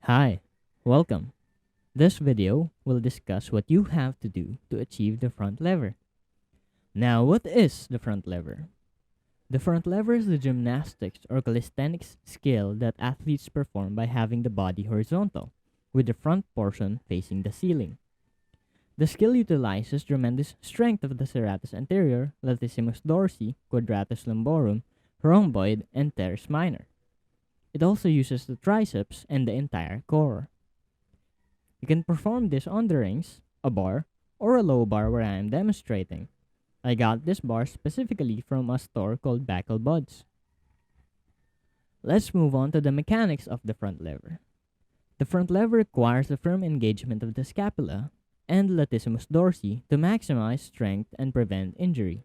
Hi, welcome. This video will discuss what you have to do to achieve the front lever. Now, what is the front lever? The front lever is the gymnastics or calisthenics skill that athletes perform by having the body horizontal, with the front portion facing the ceiling. The skill utilizes tremendous strength of the serratus anterior, latissimus dorsi, quadratus lumborum, rhomboid, and teres minor. It also uses the triceps and the entire core. You can perform this on the rings, a bar, or a low bar where I am demonstrating. I got this bar specifically from a store called Backle Buds. Let's move on to the mechanics of the front lever. The front lever requires a firm engagement of the scapula and latissimus dorsi to maximize strength and prevent injury.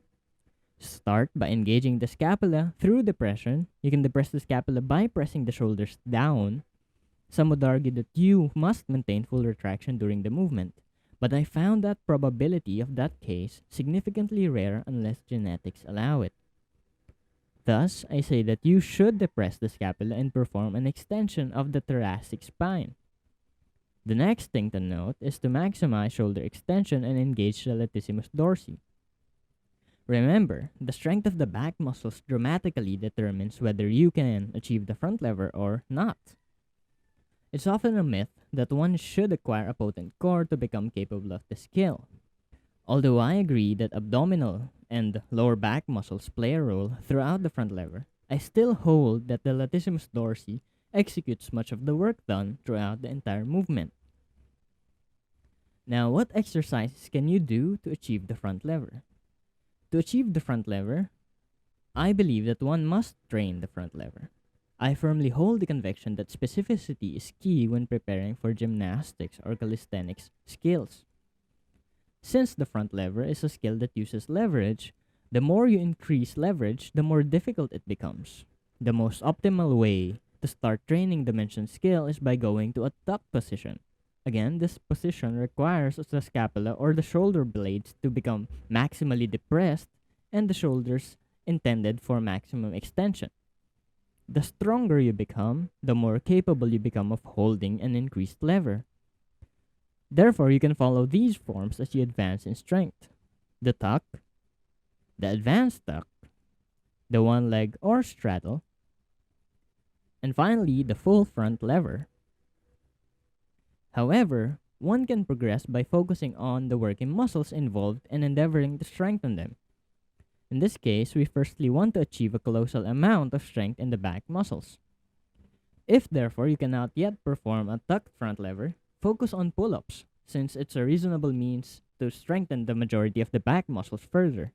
Start by engaging the scapula through depression. You can depress the scapula by pressing the shoulders down. Some would argue that you must maintain full retraction during the movement, but I found that probability of that case significantly rare unless genetics allow it. Thus, I say that you should depress the scapula and perform an extension of the thoracic spine. The next thing to note is to maximize shoulder extension and engage the latissimus dorsi. Remember, the strength of the back muscles dramatically determines whether you can achieve the front lever or not. It's often a myth that one should acquire a potent core to become capable of the skill. Although I agree that abdominal and lower back muscles play a role throughout the front lever, I still hold that the latissimus dorsi executes much of the work done throughout the entire movement. Now, what exercises can you do to achieve the front lever? To achieve the front lever, I believe that one must train the front lever. I firmly hold the conviction that specificity is key when preparing for gymnastics or calisthenics skills. Since the front lever is a skill that uses leverage, the more you increase leverage, the more difficult it becomes. The most optimal way to start training the mentioned skill is by going to a tuck position. Again, this position requires the scapula or the shoulder blades to become maximally depressed and the shoulders intended for maximum extension. The stronger you become, the more capable you become of holding an increased lever. Therefore, you can follow these forms as you advance in strength: the tuck, the advanced tuck, the one leg or straddle, and finally the full front lever. However, one can progress by focusing on the working muscles involved and endeavoring to strengthen them. In this case, we firstly want to achieve a colossal amount of strength in the back muscles. If therefore you cannot yet perform a tucked front lever, focus on pull-ups, since it's a reasonable means to strengthen the majority of the back muscles further.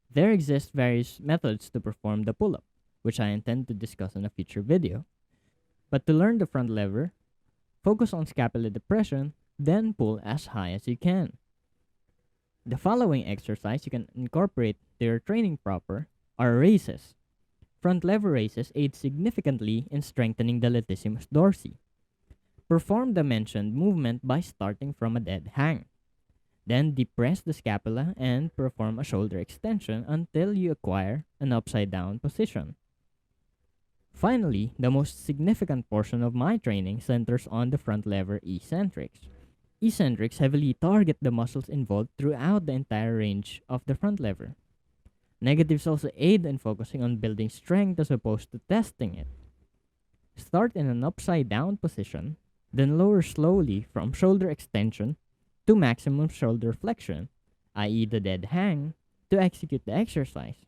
There exist various methods to perform the pull-up, which I intend to discuss in a future video. But to learn the front lever, focus on scapular depression, then pull as high as you can. The following exercise you can incorporate to your training proper are raises. Front lever raises aid significantly in strengthening the latissimus dorsi. Perform the mentioned movement by starting from a dead hang. Then depress the scapula and perform a shoulder extension until you acquire an upside down position. Finally, the most significant portion of my training centers on the front lever eccentrics. Eccentrics heavily target the muscles involved throughout the entire range of the front lever. Negatives also aid in focusing on building strength as opposed to testing it. Start in an upside down position, then lower slowly from shoulder extension to maximum shoulder flexion, i.e. the dead hang, to execute the exercise.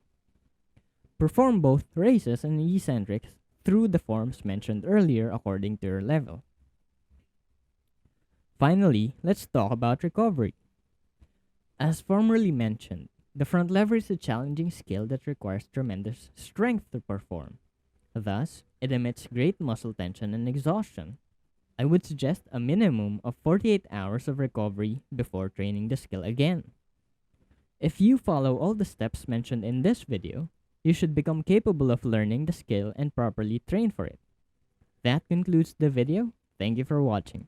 Perform both raises and eccentrics through the forms mentioned earlier according to your level. Finally, let's talk about recovery. As formerly mentioned, the front lever is a challenging skill that requires tremendous strength to perform. Thus, it emits great muscle tension and exhaustion. I would suggest a minimum of 48 hours of recovery before training the skill again. If you follow all the steps mentioned in this video, you should become capable of learning the skill and properly train for it. That concludes the video. Thank you for watching.